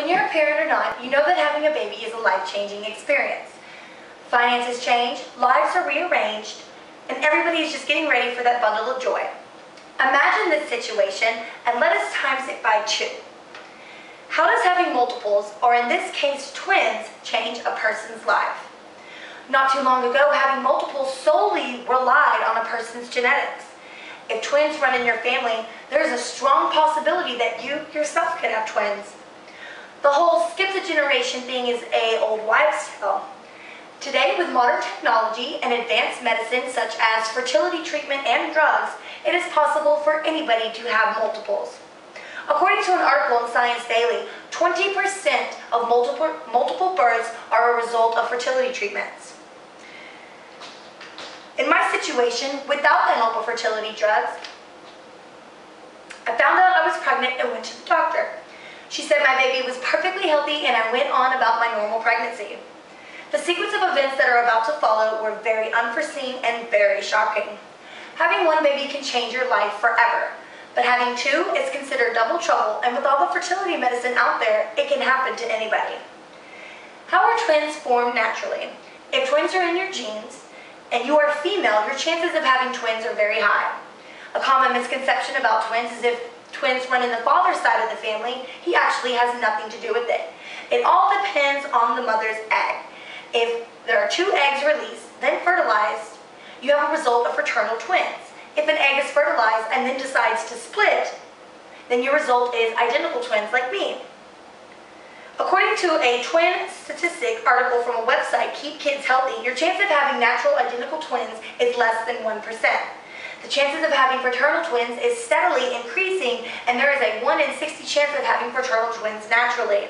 When you're a parent or not, you know that having a baby is a life-changing experience. Finances change, lives are rearranged, and everybody is just getting ready for that bundle of joy. Imagine this situation and let us times it by 2. How does having multiples, or in this case twins, change a person's life? Not too long ago, having multiples solely relied on a person's genetics. If twins run in your family, there is a strong possibility that you yourself could have twins. The whole skip the generation thing is an old wives' tale. Today, with modern technology and advanced medicine such as fertility treatment and drugs, it is possible for anybody to have multiples. According to an article in Science Daily, 20% of multiple births are a result of fertility treatments. In my situation, without the help of fertility drugs, I found out I was pregnant and went to the doctor. She said my baby was perfectly healthy and I went on about my normal pregnancy. The sequence of events that are about to follow were very unforeseen and very shocking. Having one baby can change your life forever, but having 2 is considered double trouble, and with all the fertility medicine out there, it can happen to anybody. How are twins formed naturally? If twins are in your genes, and you are female, your chances of having twins are very high. A common misconception about twins is if twins run in the father's side of the family, he actually has nothing to do with it. It all depends on the mother's egg. If there are 2 eggs released, then fertilized, you have a result of fraternal twins. If an egg is fertilized and then decides to split, then your result is identical twins like me. According to a twin statistic article from a website, Keep Kids Healthy, your chance of having natural identical twins is less than 1%. The chances of having fraternal twins is steadily increasing, and there is a 1 in 60 chance of having fraternal twins naturally.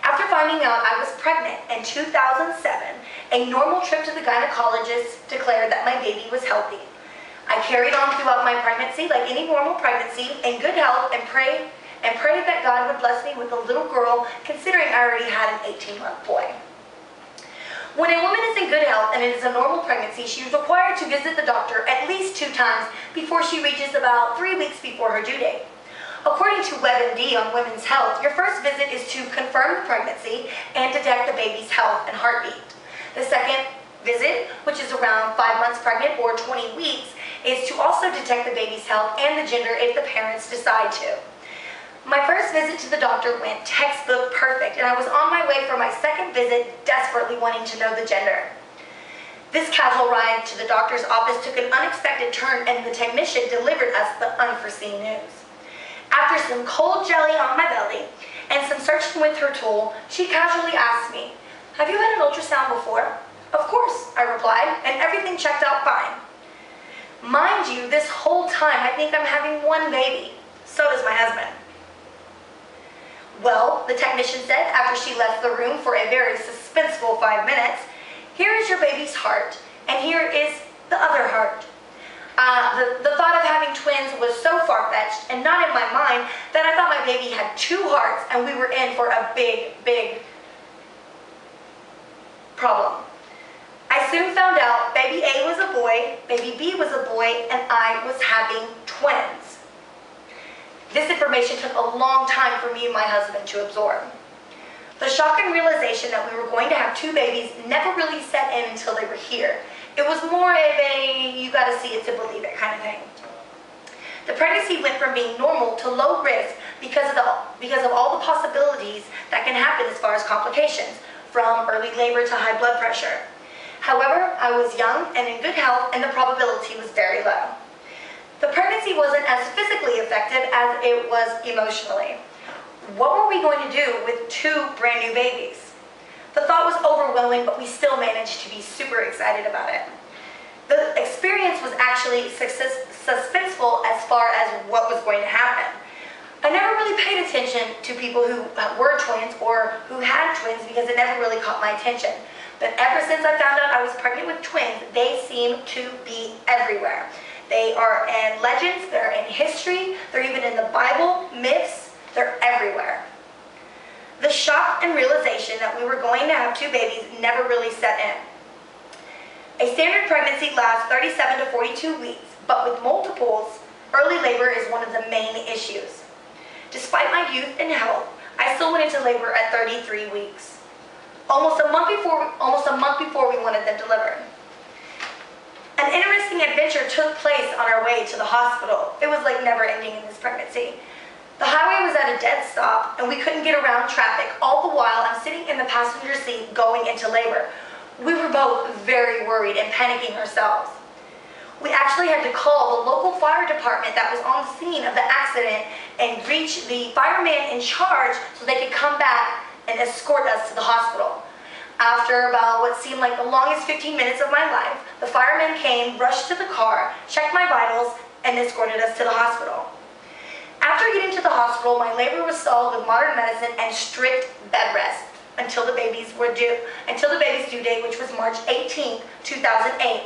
After finding out I was pregnant in 2007, a normal trip to the gynecologist declared that my baby was healthy. I carried on throughout my pregnancy like any normal pregnancy in good health and prayed that God would bless me with a little girl, considering I already had an 18-month boy. When a woman is in good health and it is a normal pregnancy, she is required to visit the doctor at least 2 times before she reaches about 3 weeks before her due date. According to WebMD on Women's Health, your first visit is to confirm the pregnancy and detect the baby's health and heartbeat. The second visit, which is around 5 months pregnant or 20 weeks, is to also detect the baby's health and the gender if the parents decide to. My first visit to the doctor went textbook perfect, and I was on my way for my second visit, desperately wanting to know the gender. This casual ride to the doctor's office took an unexpected turn, and the technician delivered us the unforeseen news. After some cold jelly on my belly and some searching with her tool, she casually asked me, "Have you had an ultrasound before?" "Of course," I replied, and everything checked out fine. Mind you, this whole time I think I'm having 1 baby. So does my husband. "Well," the technician said after she left the room for a very suspenseful 5 minutes, "here is your baby's heart, and here is the other heart." The thought of having twins was so far-fetched and not in my mind that I thought my baby had 2 hearts and we were in for a big, big problem. I soon found out baby A was a boy, baby B was a boy, and I was having twins. This information took a long time for me and my husband to absorb. The shock and realization that we were going to have 2 babies never really set in until they were here. It was more of a you gotta see it to believe it kind of thing. The pregnancy went from being normal to low risk because of all the possibilities that can happen as far as complications, from early labor to high blood pressure. However, I was young and in good health, and the probability was very low. The pregnancy wasn't as physically effective as it was emotionally. What were we going to do with 2 brand new babies? The thought was overwhelming, but we still managed to be super excited about it. The experience was actually suspenseful as far as what was going to happen. I never really paid attention to people who were twins or who had twins because it never really caught my attention. But ever since I found out I was pregnant with twins, they seem to be everywhere. They are in legends, they're in history, they're even in the Bible, myths, they're everywhere. The shock and realization that we were going to have 2 babies never really set in. A standard pregnancy lasts 37 to 42 weeks, but with multiples, early labor is one of the main issues. Despite my youth and health, I still went into labor at 33 weeks, almost a month before we wanted them delivered. An interesting adventure took place on our way to the hospital. It was like never ending in this pregnancy. The highway was at a dead stop and we couldn't get around traffic. All the while I'm sitting in the passenger seat going into labor. We were both very worried and panicking ourselves. We actually had to call the local fire department that was on the scene of the accident and reach the fireman in charge so they could come back and escort us to the hospital. After about what seemed like the longest 15 minutes of my life, the fireman came, rushed to the car, checked my vitals, and escorted us to the hospital. After getting to the hospital, my labor was stalled with modern medicine and strict bed rest until the baby's due date, which was March 18, 2008.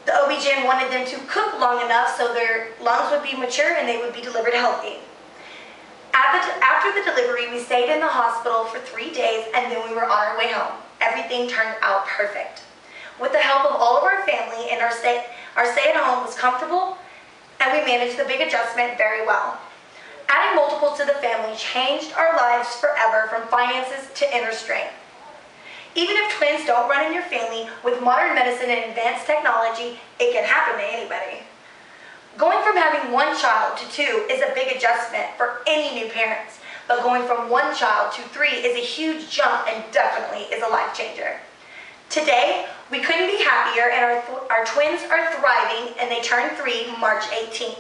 The OB-GYN wanted them to cook long enough so their lungs would be mature and they would be delivered healthy. After the delivery, we stayed in the hospital for 3 days and then we were on our way home. Everything turned out perfect. With the help of all of our family and our stay at home was comfortable and we managed the big adjustment very well. Adding multiples to the family changed our lives forever, from finances to inner strength. Even if twins don't run in your family, with modern medicine and advanced technology, it can happen to anybody. Going from having 1 child to 2 is a big adjustment for any new parents, but going from 1 child to 3 is a huge jump and definitely is a life changer. Today, we couldn't be happier and our twins are thriving and they turn 3 March 18th.